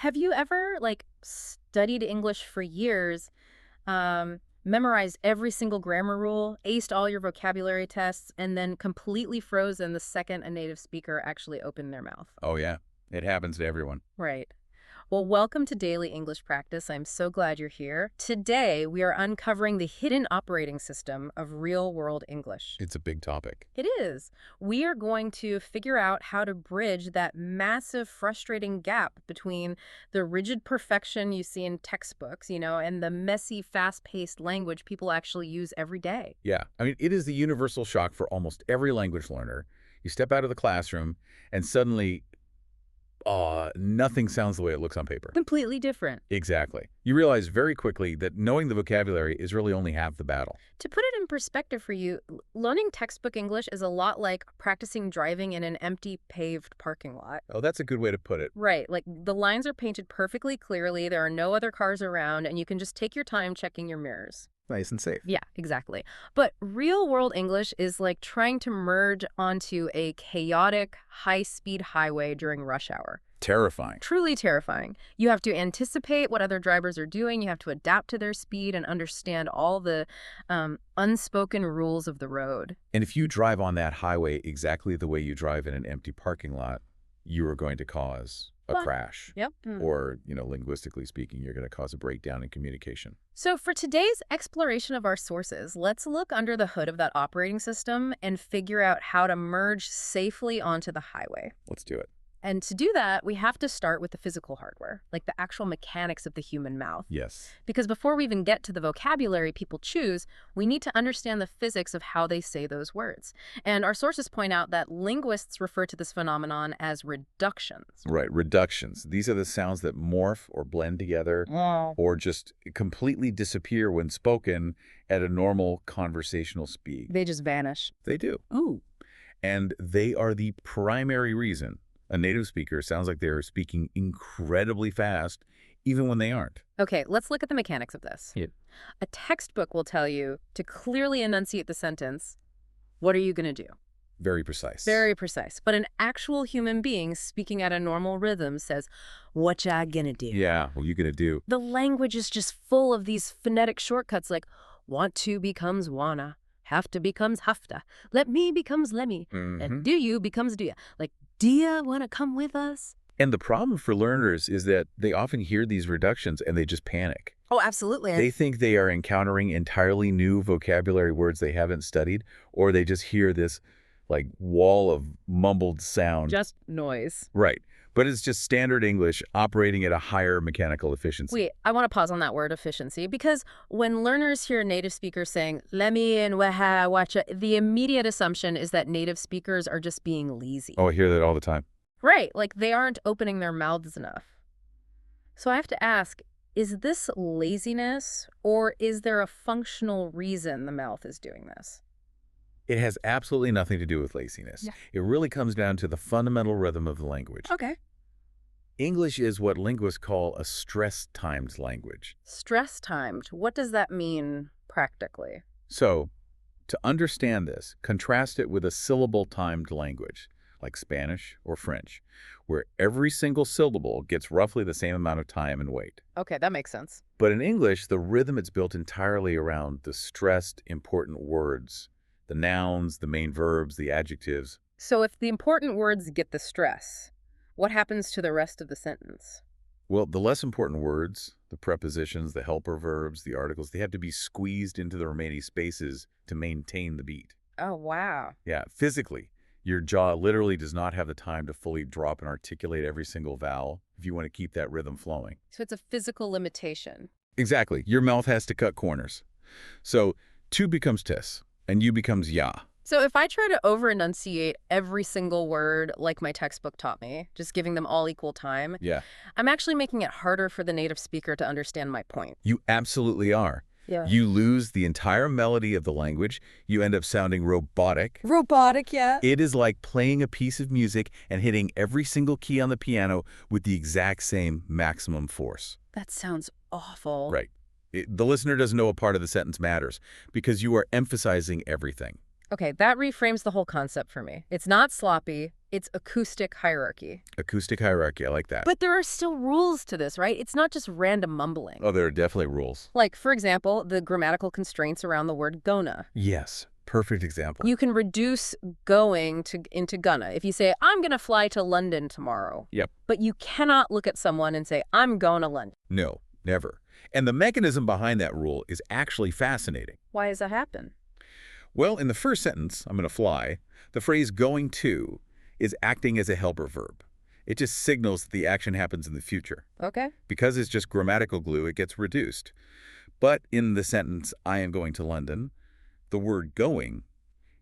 Have you ever, like, studied English for years, memorized every single grammar rule, aced all your vocabulary tests, and then completely frozen the second a native speaker actually opened their mouth? Oh, yeah. It happens to everyone. Right. Well, welcome to Daily English Practice. I'm so glad you're here. Today, we are uncovering the hidden operating system of real-world English. It's a big topic. It is. We are going to figure out how to bridge that massive, frustrating gap between the rigid perfection you see in textbooks, and the messy, fast-paced language people actually use every day. Yeah. I mean, it is the universal shock for almost every language learner. You step out of the classroom and suddenly, nothing sounds the way it looks on paper. Completely different. Exactly. You realize very quickly that knowing the vocabulary is really only half the battle. To put it in perspective for you, learning textbook English is a lot like practicing driving in an empty paved parking lot. Oh, that's a good way to put it. Right, like the lines are painted perfectly clearly, there are no other cars around, and you can just take your time checking your mirrors. Nice and safe. Yeah, exactly. But real-world English is like trying to merge onto a chaotic, high-speed highway during rush hour. Terrifying. Truly terrifying. You have to anticipate what other drivers are doing, you have to adapt to their speed and understand all the unspoken rules of the road. And if you drive on that highway exactly the way you drive in an empty parking lot, you are going to cause a crash. Yep. Or, linguistically speaking, you're going to cause a breakdown in communication. So for today's exploration of our sources, let's look under the hood of that operating system and figure out how to merge safely onto the highway. Let's do it. And to do that, we have to start with the physical hardware, like the actual mechanics of the human mouth. Yes. Because before we even get to the vocabulary people choose, we need to understand the physics of how they say those words. And our sources point out that linguists refer to this phenomenon as reductions. Right, reductions. These are the sounds that morph or blend together or just completely disappear when spoken at a normal conversational speed. They just vanish. They do. Ooh. And they are the primary reason a native speaker sounds like they're speaking incredibly fast, even when they aren't. Okay, let's look at the mechanics of this. Yeah. A textbook will tell you to clearly enunciate the sentence, what are you going to do? Very precise. Very precise. But an actual human being speaking at a normal rhythm says, what ya gonna do? Yeah, what you gonna do? The language is just full of these phonetic shortcuts like want to becomes wanna, have to becomes hafta, let me becomes lemmy, and do you becomes do ya. Like, do ya want to come with us? And the problem for learners is that they often hear these reductions and they just panic. Oh, absolutely. They think they are encountering entirely new vocabulary words they haven't studied, or they just hear this, like, wall of mumbled sound. Just noise. Right. But it's just standard English operating at a higher mechanical efficiency. Wait, I want to pause on that word efficiency because when learners hear native speakers saying, let me in, waha, watcha, the immediate assumption is that native speakers are just being lazy. Oh, I hear that all the time. Right, like they aren't opening their mouths enough. So I have to ask, is this laziness or is there a functional reason the mouth is doing this? It has absolutely nothing to do with laziness. Yeah. It really comes down to the fundamental rhythm of the language. Okay. English is what linguists call a stress-timed language. Stress-timed. What does that mean practically? So, to understand this, contrast it with a syllable-timed language, like Spanish or French, where every single syllable gets roughly the same amount of time and weight. Okay, that makes sense. But in English, the rhythm is built entirely around the stressed, important words, the nouns, the main verbs, the adjectives. So if the important words get the stress, what happens to the rest of the sentence? Well, the less important words, the prepositions, the helper verbs, the articles, they have to be squeezed into the remaining spaces to maintain the beat. Oh, wow. Yeah, physically, your jaw literally does not have the time to fully drop and articulate every single vowel if you want to keep that rhythm flowing. So it's a physical limitation. Exactly. Your mouth has to cut corners. So, tu becomes tis, and you becomes ya. So if I try to over-enunciate every single word like my textbook taught me, just giving them all equal time, Yeah. I'm actually making it harder for the native speaker to understand my point. You absolutely are. Yeah. You lose the entire melody of the language. You end up sounding robotic. Robotic, yeah. It is like playing a piece of music and hitting every single key on the piano with the exact same maximum force. That sounds awful. Right. The listener doesn't know a part of the sentence matters because you are emphasizing everything. Okay, that reframes the whole concept for me. It's not sloppy, It's acoustic hierarchy. Acoustic hierarchy, I like that. But there are still rules to this, right? It's not just random mumbling. Oh, there are definitely rules. Like, for example, the grammatical constraints around the word gonna. Yes, perfect example. You can reduce going into gonna. If you say, I'm going to fly to London tomorrow. Yep. But you cannot look at someone and say, I'm going to London. No, never. And the mechanism behind that rule is actually fascinating. Why does that happen? Well, in the first sentence, I'm going to fly, the phrase going to is acting as a helper verb. It just signals that the action happens in the future. Okay. Because it's just grammatical glue, it gets reduced. But in the sentence, I am going to London, the word going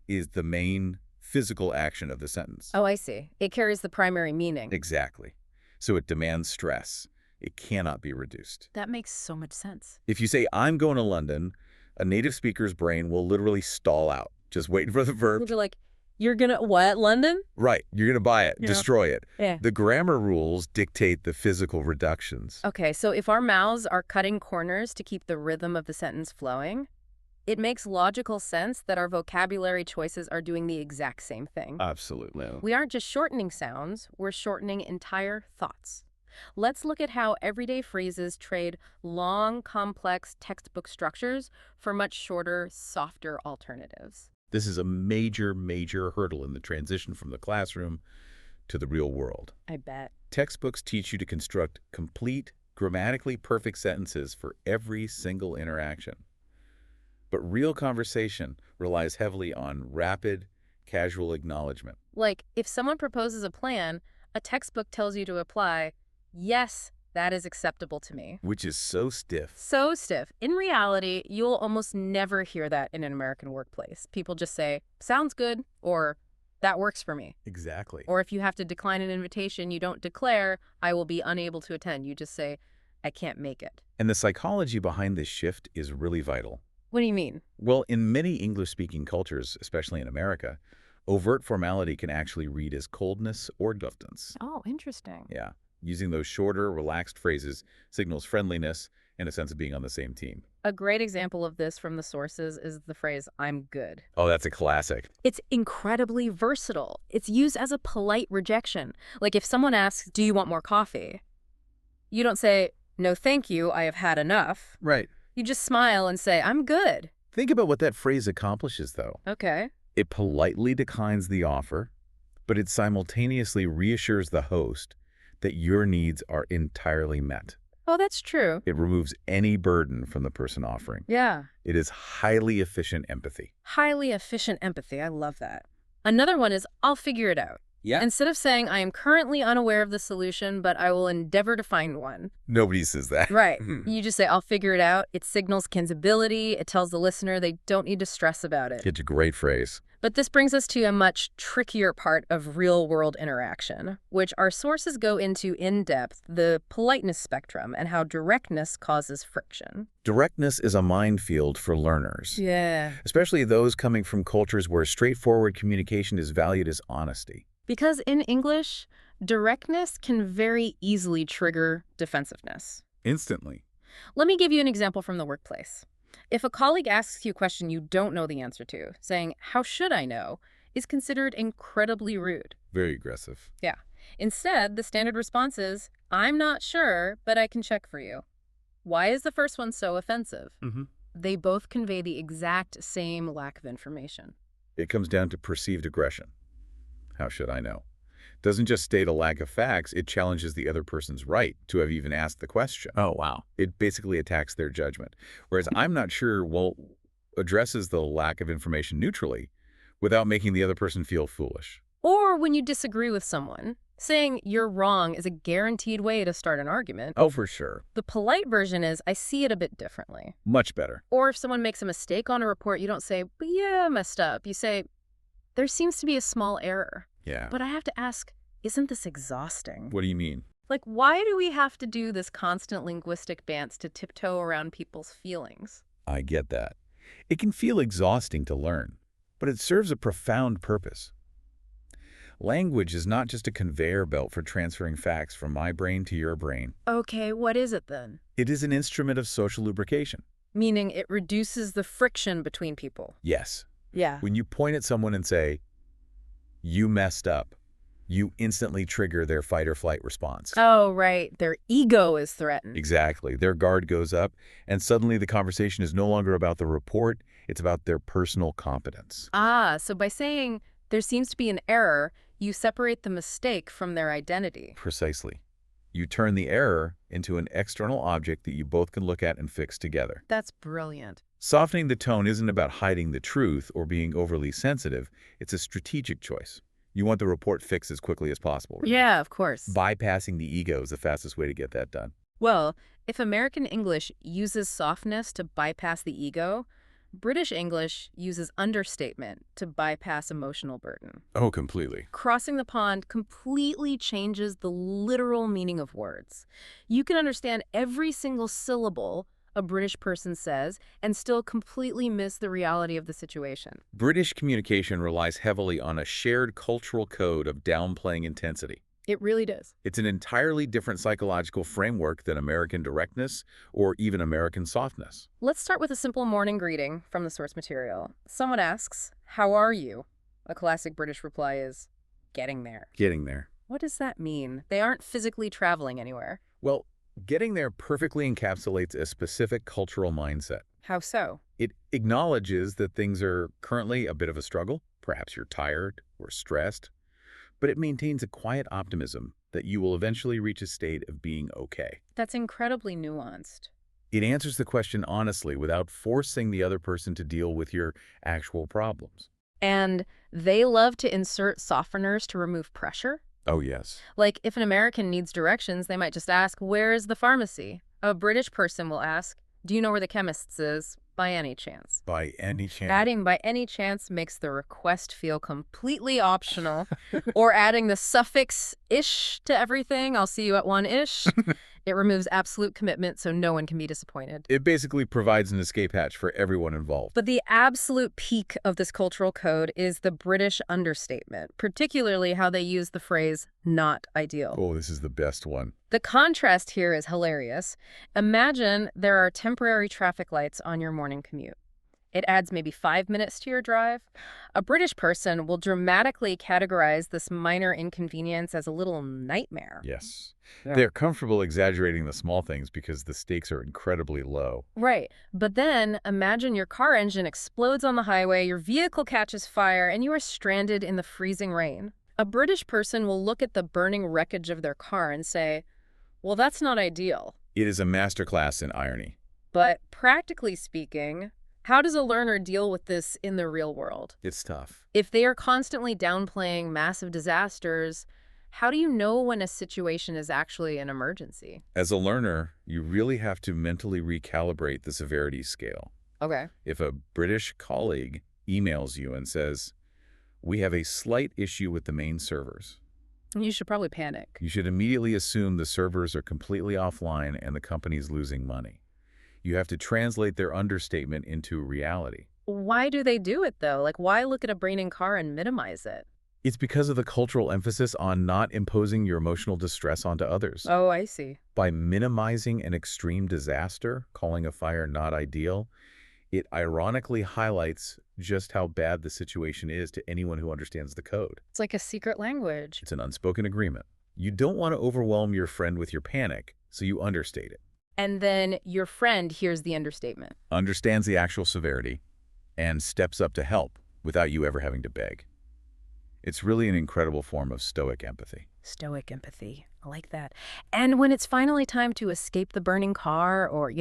is the main physical action of the sentence. Oh, I see. It carries the primary meaning. Exactly. So it demands stress. It cannot be reduced. That makes so much sense. If you say, I'm going to London, a native speaker's brain will literally stall out, just waiting for the verb. You're like, you're going to, what, London? Right. You're going to buy it, Yeah. destroy it. Yeah. The grammar rules dictate the physical reductions. Okay, so if our mouths are cutting corners to keep the rhythm of the sentence flowing, it makes logical sense that our vocabulary choices are doing the exact same thing. Absolutely. We aren't just shortening sounds, we're shortening entire thoughts. Let's look at how everyday phrases trade long, complex textbook structures for much shorter, softer alternatives. This is a major, major hurdle in the transition from the classroom to the real world. I bet. Textbooks teach you to construct complete, grammatically perfect sentences for every single interaction. But real conversation relies heavily on rapid, casual acknowledgement. Like, if someone proposes a plan, a textbook tells you to apply, yes, that is acceptable to me. Which is so stiff. So stiff. In reality, you'll almost never hear that in an American workplace. People just say, sounds good, or that works for me. Exactly. Or if you have to decline an invitation, you don't declare, I will be unable to attend. You just say, I can't make it. And the psychology behind this shift is really vital. What do you mean? Well, in many English-speaking cultures, especially in America, overt formality can actually read as coldness or distance. Oh, interesting. Yeah. Using those shorter, relaxed phrases signals friendliness and a sense of being on the same team. A great example of this from the sources is the phrase, I'm good. Oh, that's a classic. It's incredibly versatile. It's used as a polite rejection. Like if someone asks, do you want more coffee? You don't say, no, thank you, I have had enough. Right. You just smile and say, I'm good. Think about what that phrase accomplishes, though. Okay. It politely declines the offer, but it simultaneously reassures the host that your needs are entirely met. Oh, that's true. It removes any burden from the person offering. Yeah. It is highly efficient empathy. Highly efficient empathy. I love that. Another one is, I'll figure it out. Yeah. Instead of saying, I am currently unaware of the solution, but I will endeavor to find one. Nobody says that. Right. You just say, I'll figure it out. It signals ability. It tells the listener they don't need to stress about it. It's a great phrase. But this brings us to a much trickier part of real-world interaction, which our sources go into in depth, the politeness spectrum and how directness causes friction. Directness is a minefield for learners, Yeah. especially those coming from cultures where straightforward communication is valued as honesty. Because in English, directness can very easily trigger defensiveness. Instantly. Let me give you an example from the workplace. If a colleague asks you a question you don't know the answer to, saying, how should I know, is considered incredibly rude. Very aggressive. Yeah. Instead, the standard response is, I'm not sure, but I can check for you. Why is the first one so offensive? They both convey the exact same lack of information. It comes down to perceived aggression. How should I know? Doesn't just state a lack of facts, it challenges the other person's right to have even asked the question. Oh, wow. It basically attacks their judgment. Whereas I'm not sure, well, addresses the lack of information neutrally without making the other person feel foolish. Or when you disagree with someone, saying you're wrong is a guaranteed way to start an argument. Oh, for sure. The polite version is, I see it a bit differently. Much better. Or if someone makes a mistake on a report, you don't say, but yeah, I messed up. You say, there seems to be a small error. Yeah. But I have to ask, isn't this exhausting? What do you mean? Like, why do we have to do this constant linguistic dance to tiptoe around people's feelings? I get that. It can feel exhausting to learn, but it serves a profound purpose. Language is not just a conveyor belt for transferring facts from my brain to your brain. Okay, what is it then? It is an instrument of social lubrication. Meaning it reduces the friction between people. Yes. Yeah. When you point at someone and say, you messed up, You instantly trigger their fight or flight response. Oh, right. Their ego is threatened. Exactly. Their guard goes up, and suddenly the conversation is no longer about the report, it's about their personal competence. Ah, so by saying there seems to be an error, you separate the mistake from their identity. Precisely. You turn the error into an external object that you both can look at and fix together. That's brilliant. Softening the tone isn't about hiding the truth or being overly sensitive. It's a strategic choice. You want the report fixed as quickly as possible, really. Yeah, of course. Bypassing the ego is the fastest way to get that done. Well, if American English uses softness to bypass the ego, British English uses understatement to bypass emotional burden. Oh, completely. Crossing the pond completely changes the literal meaning of words. You can understand every single syllable a British person says and still completely miss the reality of the situation. British communication relies heavily on a shared cultural code of downplaying intensity. It really does. It's an entirely different psychological framework than American directness or even American softness. Let's start with a simple morning greeting from the source material. Someone asks, "How are you?" A classic British reply is, "Getting there." Getting there. What does that mean? They aren't physically traveling anywhere. Well, getting there perfectly encapsulates a specific cultural mindset. How so? It acknowledges that things are currently a bit of a struggle. Perhaps you're tired or stressed, but it maintains a quiet optimism that you will eventually reach a state of being okay. That's incredibly nuanced. It answers the question honestly without forcing the other person to deal with your actual problems. And they love to insert softeners to remove pressure. Oh, yes. Like if an American needs directions, they might just ask, "Where is the pharmacy?" A British person will ask, "Do you know where the chemist's is, by any chance?" By any chance. Adding "by any chance" makes the request feel completely optional, or adding the suffix "ish" to everything, "I'll see you at 1-ish." It removes absolute commitment so no one can be disappointed. It basically provides an escape hatch for everyone involved. But the absolute peak of this cultural code is the British understatement, particularly how they use the phrase "not ideal." Oh, this is the best one. The contrast here is hilarious. Imagine there are temporary traffic lights on your morning commute. It adds maybe 5 minutes to your drive. A British person will dramatically categorize this minor inconvenience as a little nightmare. Yes. Yeah. They're comfortable exaggerating the small things because the stakes are incredibly low. Right. But then imagine your car engine explodes on the highway, your vehicle catches fire, and you are stranded in the freezing rain. A British person will look at the burning wreckage of their car and say, "Well, that's not ideal." It is a masterclass in irony. But practically speaking, how does a learner deal with this in the real world? It's tough. If they are constantly downplaying massive disasters, how do you know when a situation is actually an emergency? As a learner, you really have to mentally recalibrate the severity scale. Okay. If a British colleague emails you and says, "We have a slight issue with the main servers," You should probably panic. you should immediately assume the servers are completely offline and the company's losing money. You have to translate their understatement into reality. Why do they do it, though? Like, why look at a braining car and minimize it? It's because of the cultural emphasis on not imposing your emotional distress onto others. Oh, I see. By minimizing an extreme disaster, calling a fire not ideal, it ironically highlights just how bad the situation is to anyone who understands the code. It's like a secret language. It's an unspoken agreement. You don't want to overwhelm your friend with your panic, so you understate it. And then your friend hears the understatement. Understands the actual severity, and steps up to help without you ever having to beg. It's really an incredible form of stoic empathy. Stoic empathy. I like that. And when it's finally time to escape the burning car or,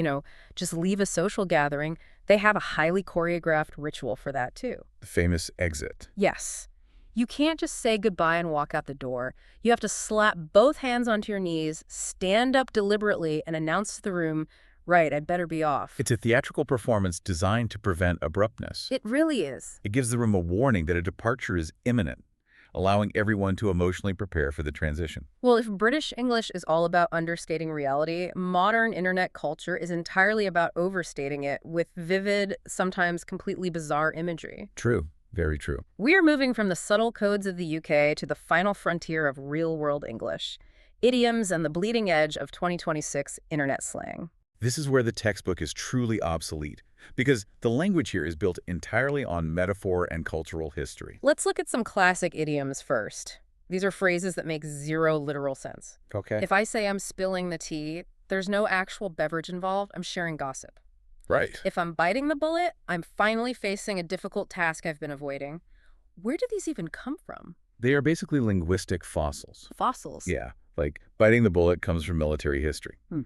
just leave a social gathering, they have a highly choreographed ritual for that too. The famous exit. Yes. You can't just say goodbye and walk out the door. You have to slap both hands onto your knees, stand up deliberately, and announce to the room, "Right, I'd better be off." It's a theatrical performance designed to prevent abruptness. It really is. It gives the room a warning that a departure is imminent, allowing everyone to emotionally prepare for the transition. Well, if British English is all about understating reality, modern internet culture is entirely about overstating it with vivid, sometimes completely bizarre imagery. True. Very true. We are moving from the subtle codes of the UK to the final frontier of real-world English, idioms and the bleeding edge of 2026 internet slang. This is where the textbook is truly obsolete, because the language here is built entirely on metaphor and cultural history. Let's look at some classic idioms first. These are phrases that make zero literal sense. Okay. If I say I'm spilling the tea, there's no actual beverage involved. I'm sharing gossip. Right. If I'm biting the bullet, I'm finally facing a difficult task I've been avoiding. Where do these even come from? They are basically linguistic fossils. Fossils. Yeah, like biting the bullet comes from military history. Hmm.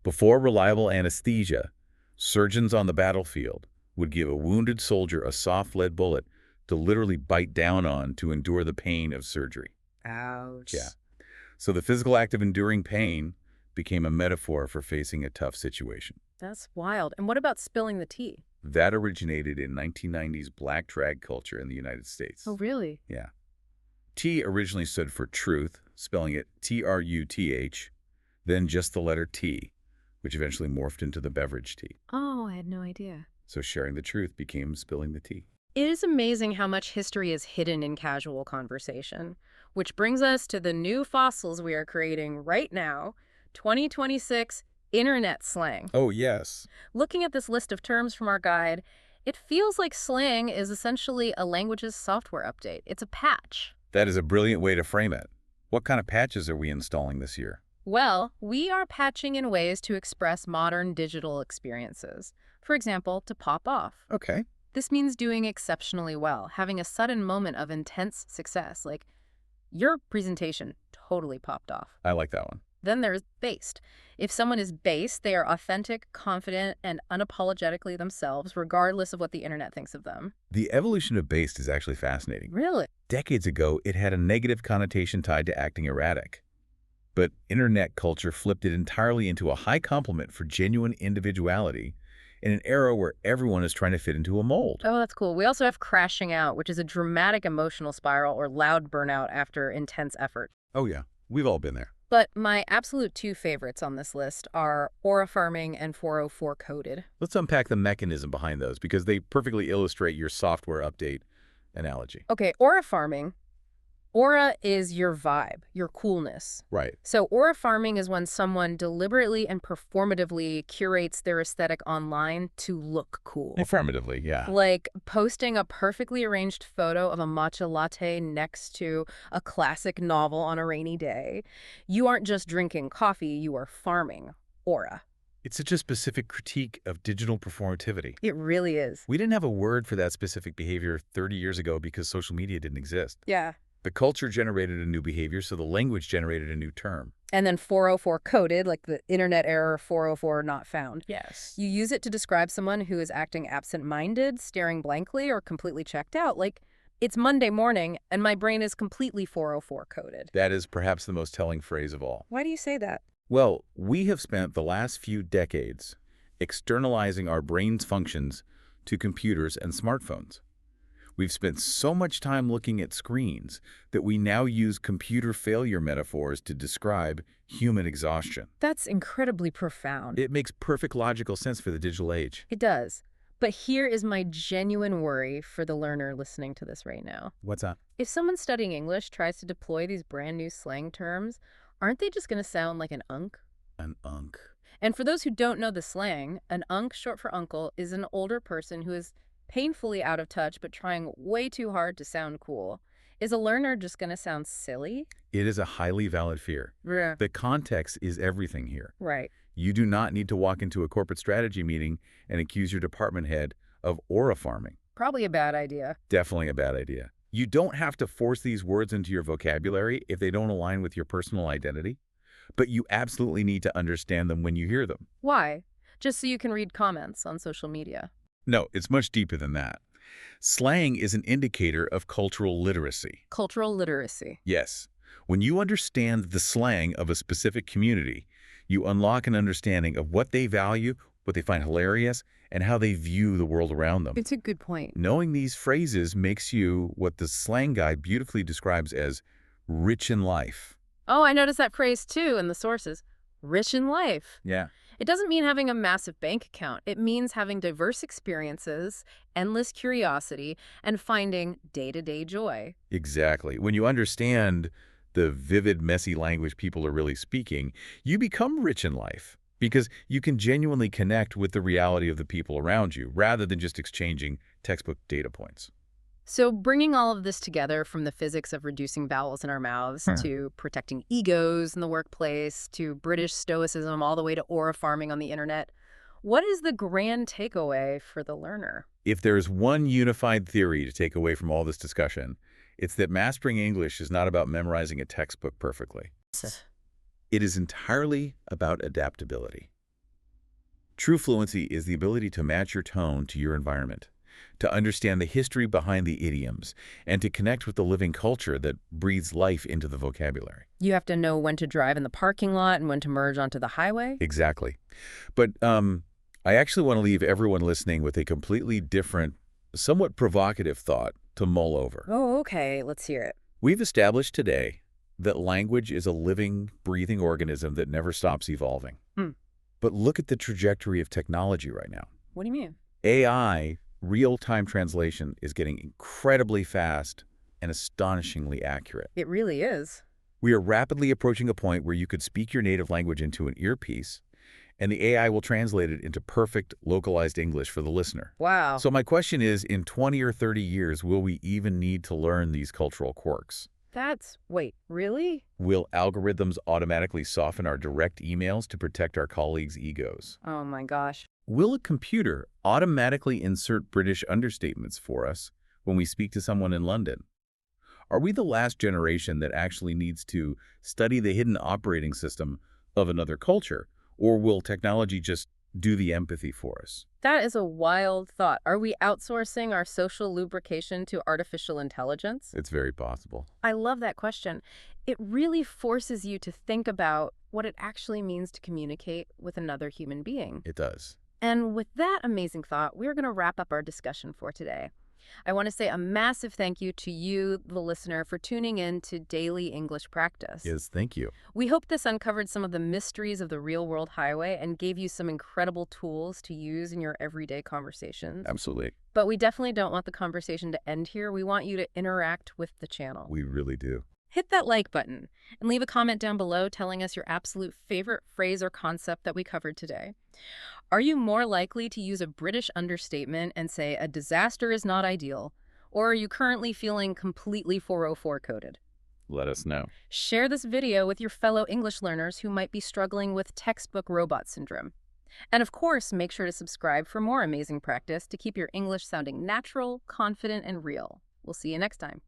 Before reliable anesthesia, surgeons on the battlefield would give a wounded soldier a soft lead bullet to literally bite down on to endure the pain of surgery. Ouch. Yeah. So the physical act of enduring pain became a metaphor for facing a tough situation. That's wild. And what about spilling the tea? That originated in 1990s black drag culture in the United States. Oh, really? Yeah. T originally stood for truth, spelling it T-R-U-T-H, then just the letter T, which eventually morphed into the beverage tea. Oh, I had no idea. So sharing the truth became spilling the tea. It is amazing how much history is hidden in casual conversation, which brings us to the new fossils we are creating right now, 2026 internet slang. Oh, yes. Looking at this list of terms from our guide, it feels like slang is essentially a language's software update. It's a patch. That is a brilliant way to frame it. What kind of patches are we installing this year? Well, we are patching in ways to express modern digital experiences. For example, to pop off. Okay. This means doing exceptionally well, having a sudden moment of intense success, like your presentation totally popped off. I like that one. Then there's based. If someone is based, they are authentic, confident, and unapologetically themselves, regardless of what the internet thinks of them. The evolution of based is actually fascinating. Really? Decades ago, it had a negative connotation tied to acting erratic. But internet culture flipped it entirely into a high compliment for genuine individuality in an era where everyone is trying to fit into a mold. Oh, that's cool. We also have crashing out, which is a dramatic emotional spiral or loud burnout after intense effort. Oh yeah, we've all been there. But my absolute two favorites on this list are aura farming and 404 coded. Let's unpack the mechanism behind those because they perfectly illustrate your software update analogy. Okay, aura farming. Aura is your vibe, your coolness. Right. So aura farming is when someone deliberately and performatively curates their aesthetic online to look cool. Affirmatively, yeah. Like posting a perfectly arranged photo of a matcha latte next to a classic novel on a rainy day. You aren't just drinking coffee, you are farming aura. It's such a specific critique of digital performativity. It really is. We didn't have a word for that specific behavior 30 years ago because social media didn't exist. Yeah. The culture generated a new behavior, so the language generated a new term. And then 404 coded, like the internet error 404 not found. Yes. You use it to describe someone who is acting absent-minded, staring blankly, or completely checked out. Like, it's Monday morning, and my brain is completely 404 coded. That is perhaps the most telling phrase of all. Why do you say that? Well, we have spent the last few decades externalizing our brain's functions to computers and smartphones. We've spent so much time looking at screens that we now use computer failure metaphors to describe human exhaustion. That's incredibly profound. It makes perfect logical sense for the digital age. It does. But here is my genuine worry for the learner listening to this right now. What's that? If someone studying English tries to deploy these brand new slang terms, aren't they just going to sound like an unk? An unk. And for those who don't know the slang, an unk, short for uncle, is an older person who is painfully out of touch but trying way too hard to sound cool. Is a learner just going to sound silly? It is a highly valid fear. Yeah. The context is everything here. Right. You do not need to walk into a corporate strategy meeting and accuse your department head of aura farming. Probably a bad idea. Definitely a bad idea. You don't have to force these words into your vocabulary if they don't align with your personal identity, but you absolutely need to understand them when you hear them. Why? Just so you can read comments on social media. No, it's much deeper than that. Slang is an indicator of cultural literacy. Cultural literacy. Yes. When you understand the slang of a specific community, you unlock an understanding of what they value, what they find hilarious, and how they view the world around them. It's a good point. Knowing these phrases makes you what the slang guide beautifully describes as rich in life. Oh, I noticed that phrase too in the sources. Rich in life. Yeah. It doesn't mean having a massive bank account. It means having diverse experiences, endless curiosity, and finding day-to-day joy. Exactly. When you understand the vivid, messy language people are really speaking, you become rich in life because you can genuinely connect with the reality of the people around you rather than just exchanging textbook data points. So bringing all of this together, from the physics of reducing vowels in our mouths Huh. to protecting egos in the workplace to British stoicism all the way to aura farming on the internet, what is the grand takeaway for the learner? If there's one unified theory to take away from all this discussion, it's that mastering English is not about memorizing a textbook perfectly. It is entirely about adaptability. True fluency is the ability to match your tone to your environment, to understand the history behind the idioms, and to connect with the living culture that breathes life into the vocabulary. You have to know when to drive in the parking lot and when to merge onto the highway? Exactly. But I actually want to leave everyone listening with a completely different, somewhat provocative thought to mull over. Oh, okay. Let's hear it. We've established today that language is a living, breathing organism that never stops evolving. Hmm. But look at the trajectory of technology right now. What do you mean? AI, real-time translation, is getting incredibly fast and astonishingly accurate. It really is. We are rapidly approaching a point where you could speak your native language into an earpiece, and the AI will translate it into perfect, localized English for the listener. Wow. So my question is, in 20 or 30 years, will we even need to learn these cultural quirks? Wait, really? Will algorithms automatically soften our direct emails to protect our colleagues' egos? Oh my gosh. Will a computer automatically insert British understatements for us when we speak to someone in London? Are we the last generation that actually needs to study the hidden operating system of another culture, or will technology just do the empathy for us? That is a wild thought. Are we outsourcing our social lubrication to artificial intelligence? It's very possible. I love that question. It really forces you to think about what it actually means to communicate with another human being. It does. And with that amazing thought, we're going to wrap up our discussion for today. I want to say a massive thank you to you, the listener, for tuning in to Daily English Practice. Yes, thank you. We hope this uncovered some of the mysteries of the real-world highway and gave you some incredible tools to use in your everyday conversations. Absolutely. But we definitely don't want the conversation to end here. We want you to interact with the channel. We really do. Hit that like button and leave a comment down below telling us your absolute favorite phrase or concept that we covered today. Are you more likely to use a British understatement and say a disaster is not ideal, or are you currently feeling completely 404 coded? Let us know. Share this video with your fellow English learners who might be struggling with textbook robot syndrome. And of course, make sure to subscribe for more amazing practice to keep your English sounding natural, confident, and real. We'll see you next time.